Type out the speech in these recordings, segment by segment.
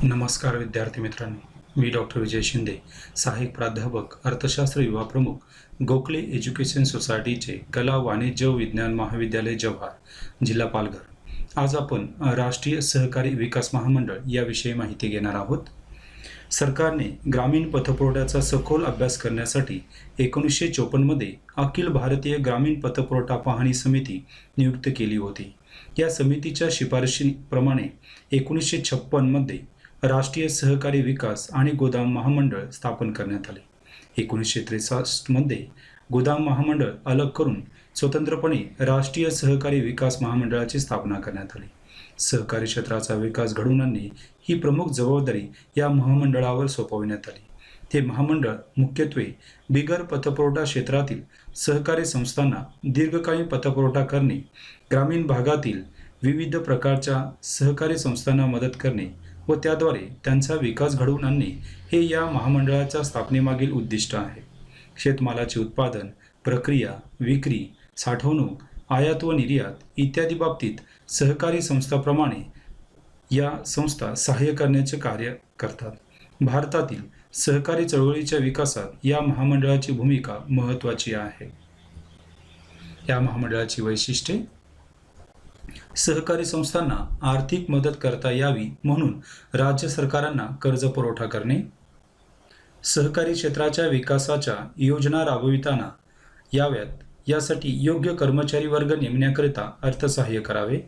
नमस्कार विद्यार्थी मित्रांनो, मी डॉक्टर विजय शिंदे, सहाय्यक प्राध्यापक अर्थशास्त्र युवा प्रमुख, गोखले एज्युकेशन सोसायटीचे कला वाणिज्य विज्ञान महाविद्यालय जव्हार, जिल्हा पालघर. आज आपण राष्ट्रीय सहकारी विकास महामंडळ याविषयी माहिती घेणार आहोत. सरकारने ग्रामीण पतपुरवठ्याचा सखोल अभ्यास करण्यासाठी 1954 मध्ये अखिल भारतीय ग्रामीण पतपुरवठा पाहणी समिती नियुक्त केली होती. या समितीच्या शिफारशीप्रमाणे 1956 मध्ये राष्ट्रीय सहकारी विकास आणि गोदाम महामंडळ स्थापन करण्यात आले. 1963 मध्ये गोदाम महामंडळ अलग करून स्वतंत्रपणे राष्ट्रीय सहकारी विकास महामंडळाची स्थापना करण्यात आली. सहकारी क्षेत्राचा विकास घडवून आणणे ही प्रमुख जबाबदारी या महामंडळावर सोपविण्यात आली. हे महामंडळ मुख्यत्वे बिगर पतपुरवठा क्षेत्रातील सहकारी संस्थांना दीर्घकालीन पतपुरवठा करणे, ग्रामीण भागातील विविध प्रकारच्या सहकारी संस्थांना मदत करणे व त्याद्वारे त्यांचा विकास घडवून आणणे हे या महामंडळाच्या स्थापनेमागील उद्दिष्ट आहे. शेतमालाचे उत्पादन, प्रक्रिया, विक्री, साठवणूक, आयात व निर्यात इत्यादी बाबतीत सहकारी संस्थांप्रमाणे या संस्था सहाय्य करण्याचे कार्य करतात. भारतातील सहकारी चळवळीच्या विकासात या महामंडळाची भूमिका महत्त्वाची आहे. या महामंडळाची वैशिष्ट्ये: सहकारी संस्थांना आर्थिक मदत करता यावी म्हणून राज्य सरकारांना कर्ज पुरवठा करणे, सहकारी क्षेत्राच्या विकासाच्या योजना राबविताना याव्यात यासाठी योग्य कर्मचारी वर्ग नेमण्याकरिता अर्थसहाय्य करावे,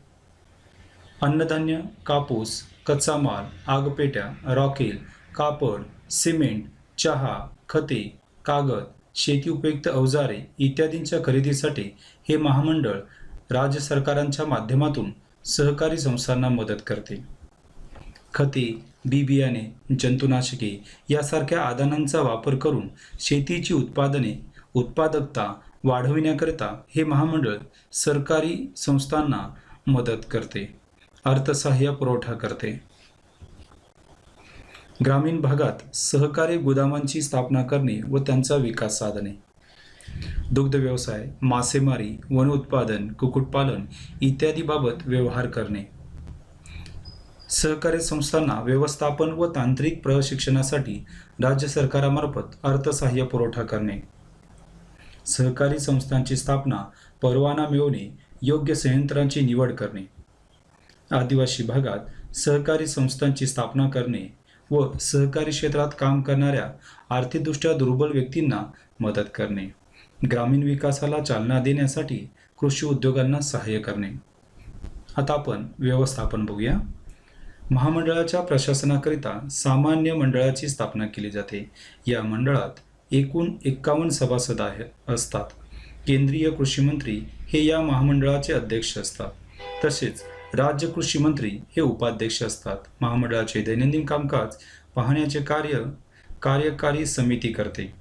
अन्नधान्य, कापूस, कच्चा माल, आगपेट्या, रॉकेल, कापड, सिमेंट, चहा, खते, कागद, शेती उपयुक्त अवजारे इत्यादींच्या खरेदीसाठी हे महामंडळ राज्य सरकारांच्या माध्यमातून सहकारी संस्थांना मदत करते. खते, बी बियाणे, जंतुनाशके यासारख्या आदानांचा वापर करून शेतीची उत्पादकता वाढविण्याकरिता हे महामंडळ सरकारी संस्थांना मदत करते, अर्थसहाय्य पुरवठा करते. ग्रामीण भागात सहकारी गोदामांची स्थापना करणे व त्यांचा विकास साधणे, दुग्ध व्यवसाय, मासेमारी, वन उत्पादन, कुक्कुटपालन इत्यादी बाबत व्यवहार करणे, सहकारी संस्थांना व्यवस्थापन व तांत्रिक प्रशिक्षणासाठी राज्य सरकारामार्फत अर्थसहाय्य पुरवठा करणे, सहकारी संस्थांची स्थापना, परवाना मिळवणे, योग्य संयंत्रांची निवड करणे, आदिवासी भागात सहकारी संस्थांची स्थापना करणे व सहकारी क्षेत्रात काम करणाऱ्या आर्थिकदृष्ट्या दुर्बल व्यक्तींना मदत करणे, ग्रामीण विकासाला चालना देण्यासाठी कृषी उद्योगांना सहाय्य करणे. आता आपण व्यवस्थापन बघूया. महामंडळाच्या प्रशासनाकरिता सामान्य मंडळाची स्थापना केली जाते. या मंडळात एकूण 51 सभासद असतात. केंद्रीय कृषी मंत्री हे या महामंडळाचे अध्यक्ष असतात. तसेच राज्य कृषी मंत्री हे उपाध्यक्ष असतात. महामंडळाचे दैनंदिन कामकाज पाहण्याचे कार्य कार्यकारी समिती करते.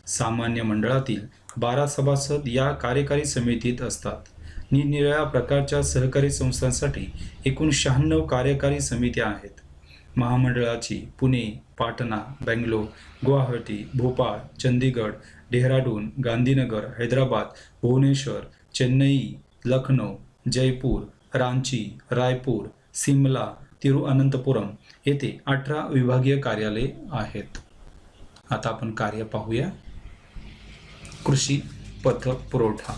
सामान्य मंडळातील 12 सभासद या कार्यकारी समितीत असतात. निरनिराळ्या प्रकारच्या सहकारी संस्थांसाठी एकूण 96 कार्यकारी समित्या आहेत. महामंडळाची पुणे, पाटणा, बेंगलोर, गुवाहाटी, भोपाळ, चंदीगड, डेहराडून, गांधीनगर, हैदराबाद, भुवनेश्वर, चेन्नई, लखनौ, जयपूर, रांची, रायपूर, सिमला, तिरुअनंतपुरम येथे 18 विभागीय कार्यालये आहेत. आता आपण कार्य पाहूया. कृषी पतपुरवठा.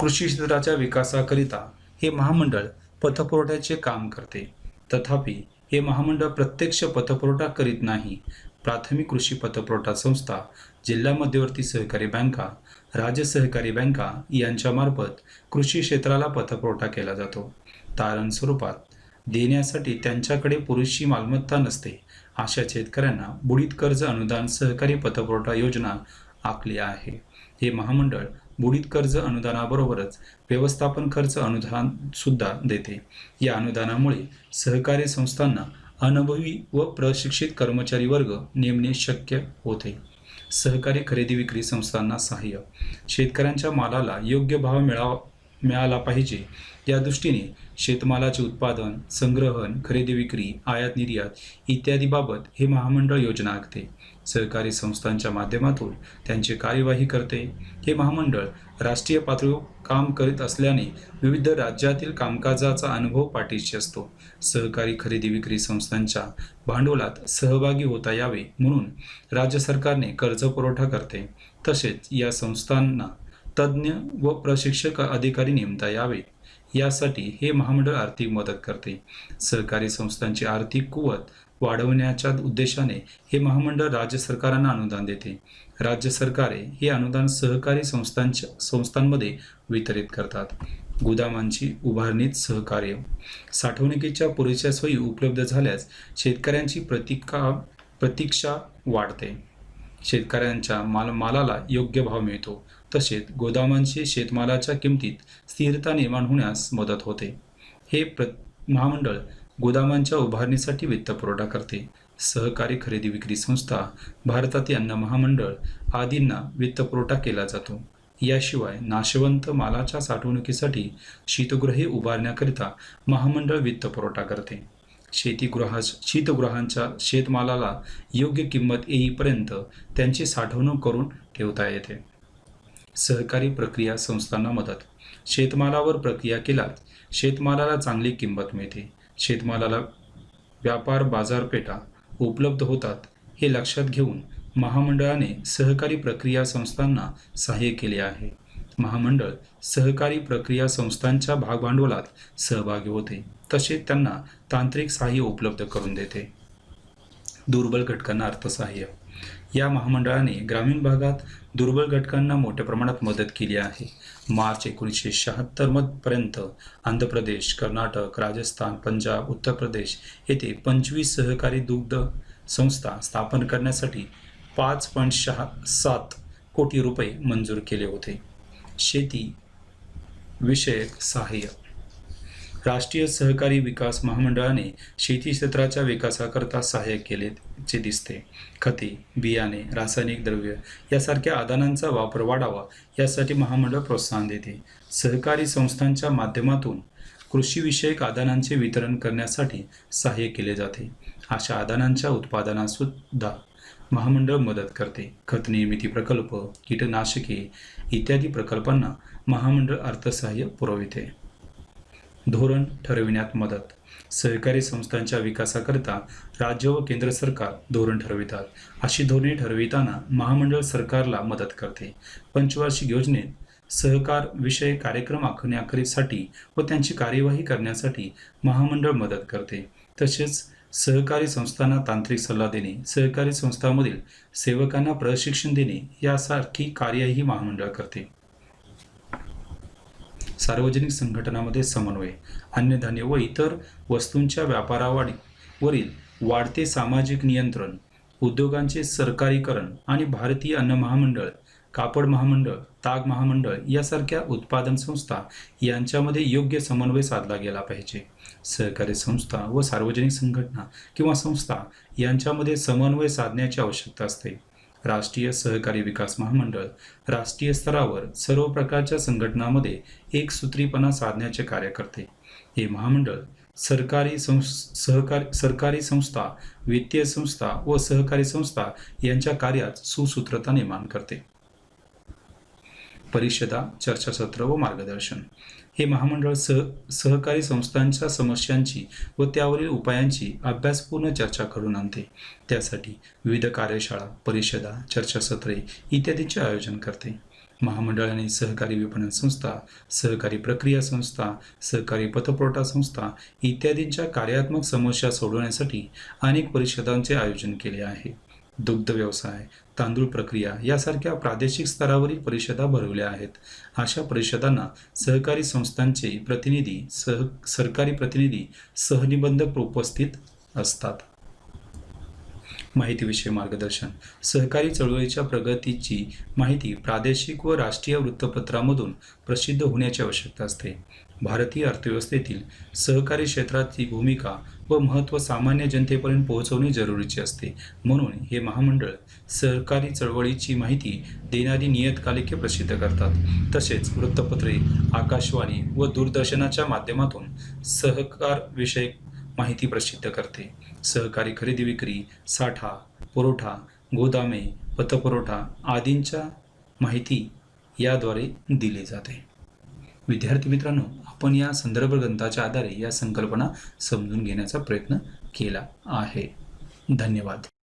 कृषी क्षेत्राच्या विकासाकरिता हे महामंडळ पतपुरवठ्याचे काम करते. तथापि हे महामंडळ प्रत्यक्ष पतपुरवठा करीत नाही. प्राथमिक कृषी पतपुरवठा संस्था, जिल्हा मध्यवर्ती सहकारी बँका, राज्य सहकारी बँका यांच्यामार्फत कृषी क्षेत्राला पतपुरवठा केला जातो. तारण स्वरूपात देण्यासाठी त्यांच्याकडे पुरेशी मालमत्ता नसते अशा शेतकऱ्यांना बुडीत कर्ज अनुदान सहकारी पतपुरवठा योजना आखली आहे. हे महामंडळ बुडीत कर्ज अनुदानाबरोबरच व्यवस्थापन खर्च अनुदान सुद्धा देते. या अनुदानामुळे सहकारी संस्थांना अनुभवी व प्रशिक्षित कर्मचारी वर्ग नेमणे शक्य होते. सहकारी खरेदी विक्री संस्थांना सहाय्य. शेतकऱ्यांच्या मालाला योग्य भाव मिळाला पाहिजे या दृष्टीने शेतमालाचे उत्पादन, संग्रहण, खरेदी विक्री, आयात निर्यात इत्यादी बाबत हे महामंडळ योजना आखते. सहकारी संस्थांच्या माध्यमातून त्यांची कार्यवाही करते. हे महामंडळ राष्ट्रीय पातळीवर काम करीत असल्याने विविध राज्यातील कामकाजाचा अनुभव पाठीशी असतो. सहकारी खरेदी विक्री संस्थांच्या भांडवलात सहभागी होता यावे म्हणून राज्य सरकारने कर्ज पुरवठा करते. तसेच या संस्थांना तज्ज्ञ व प्रशिक्षक अधिकारी नेमता यावे यासाठी हे महामंडळ आर्थिक मदत करते. सहकारी संस्थांची आर्थिक कुवत वाढवण्याच्या उद्देशाने हे महामंडळ राज्य सरकारांना अनुदान देते. राज्य सरकारे हे अनुदान सहकारी संस्थांमध्ये वितरित करतात. गोदामांची उभारणीत सहकार्य. साठवणुकीच्या पुरेशा सोयी उपलब्ध झाल्यास शेतकऱ्यांची प्रतीक्षा वाढते. शेतकऱ्यांच्या मालाला योग्य भाव मिळतो. तसेच गोदामांची शेतमालाच्या किमतीत स्थिरता निर्माण होण्यास मदत होते. हे महामंडळ गोदामांच्या उभारणीसाठी वित्तपुरवठा करते. सहकारी खरेदी विक्री संस्था, भारतातील अन्न महामंडळ आदींना वित्तपुरवठा केला जातो. याशिवाय नाशवंत मालाच्या साठवणुकीसाठी शीतगृहे उभारण्याकरिता महामंडळ वित्तपुरवठा करते. शीतगृहांच्या शेतमालाला योग्य किंमत येईपर्यंत त्यांची साठवणूक करून ठेवता येते. सहकारी प्रक्रिया संस्थांना मदत. शेतमालावर प्रक्रिया केल्यास शेतमालाला चांगली किंमत मिळते. शेतमालाला व्यापार बाजारपेठा उपलब्ध होतात. हे लक्षात घेऊन महामंडळाने सहकारी प्रक्रिया संस्थांना सहाय्य केले आहे. महामंडळ सहकारी प्रक्रिया संस्थांच्या भागभांडवलात सहभागी होते. तसेच त्यांना तांत्रिक सहाय्य उपलब्ध करून देते. दुर्बल घटकांना अर्थसहाय्य. या महामंडळाने ग्रामीण भागात दुर्बल घटकांना मोठ्या प्रमाणात मदत केली आहे. मार्च 1976 पर्यंत आंध्र प्रदेश, कर्नाटक, राजस्थान, पंजाब, उत्तर प्रदेश येथे 25 सहकारी दुग्ध संस्था स्थापन करण्यासाठी 5.7 कोटी रुपये मंजूर केले होते. शेती विषयक सहाय्य. राष्ट्रीय सहकारी विकास महामंडळाने शेती क्षेत्राच्या विकासाकरता सहाय्य केल्याचे दिसते. खते, बियाणे, रासायनिक द्रव्य यासारख्या आदानांचा वापर वाढावा यासाठी महामंडळ प्रोत्साहन देते. सहकारी संस्थांच्या माध्यमातून कृषीविषयक आदानांचे वितरण करण्यासाठी सहाय्य केले जाते. अशा आदानांच्या उत्पादनातसुद्धा महामंडळ मदत करते. खत निर्मिती प्रकल्प, कीटकनाशके इत्यादी प्रकल्पांना महामंडळ अर्थसहाय्य पुरविते. धोरण ठरविण्यात मदत. सहकारी संस्थांच्या विकासाकरिता राज्य व केंद्र सरकार धोरण ठरवितात. अशी धोरणे ठरविताना महामंडळ सरकारला मदत करते. पंचवार्षिक योजनेत सहकार विषय कार्यक्रम आखण्यासाठी व त्यांची कार्यवाही करण्यासाठी महामंडळ मदत करते. तसेच सहकारी संस्थांना तांत्रिक सल्ला देणे, सहकारी संस्थांमधील सेवकांना प्रशिक्षण देणे यासारखी कार्यही महामंडळ करते. सार्वजनिक संघटनांमध्ये समन्वय. अन्नधान्य व इतर वस्तूंच्या व्यापारावरील वाढते सामाजिक नियंत्रण, उद्योगांचे सरकारीकरण आणि भारतीय अन्न महामंडळ, कापड महामंडळ, ताग महामंडळ यासारख्या उत्पादन संस्था यांच्यामध्ये योग्य समन्वय साधला गेला पाहिजे. सहकारी संस्था व सार्वजनिक संघटना किंवा संस्था यांच्यामध्ये समन्वय साधण्याची आवश्यकता असते. राष्ट्रीय सहकारी विकास महामंडळ राष्ट्रीय स्तरावर सर्व प्रकारच्या संघटनांमध्ये एकसूत्रीपणा साधण्याचे कार्य करते. हे महामंडळ सरकारी संस्था, वित्तीय संस्था व सहकारी संस्था यांच्या कार्यात सुसूत्रता निर्माण करते. परिषदा, चर्चासत्र व मार्गदर्शन. हे महामंडळ सहकारी संस्थांच्या समस्यांची व त्यावरील उपायांची अभ्यासपूर्ण चर्चा करून आणते. त्यासाठी विविध कार्यशाळा, परिषदा, चर्चासत्रे इत्यादींचे आयोजन करते. महामंडळाने सहकारी विपणन संस्था, सहकारी प्रक्रिया संस्था, सहकारी पतपुरवठा संस्था इत्यादींच्या कार्यात्मक समस्या सोडवण्यासाठी अनेक परिषदांचे आयोजन केले आहे. दुग्ध व्यवसाय, तांदूळ प्रक्रिया यासारख्या प्रादेशिक स्तरावरील परिषदा भरवल्या आहेत. अशा परिषदांना सहकारी संस्थांचे प्रतिनिधी, सरकारी प्रतिनिधी, सहनिबंधक उपस्थित असतात. माहितीविषयी मार्गदर्शन. सहकारी चळवळीच्या प्रगतीची माहिती प्रादेशिक व राष्ट्रीय वृत्तपत्रांमधून प्रसिद्ध होण्याची आवश्यकता असते. भारतीय अर्थव्यवस्थेतील सहकारी क्षेत्राची भूमिका व महत्त्व सामान्य जनतेपर्यंत पोहोचवणे जरुरीचे असते. म्हणून हे महामंडळ सहकारी चळवळीची माहिती देणारी नियतकालिके प्रसिद्ध करतात. तसेच वृत्तपत्रे, आकाशवाणी व दूरदर्शनाच्या माध्यमातून सहकार विषयक माहिती प्रसिद्ध करते. सहकारी खरेदी विक्री, साठा, पुरवठा, गोदामे, पतपुरवठा आदींच्या माहिती याद्वारे दिली जाते. विद्यार्थी मित्रांनो, आपण या संदर्भ ग्रंथाच्या आधारे या संकल्पना समजून घेण्याचा प्रयत्न केला आहे. धन्यवाद.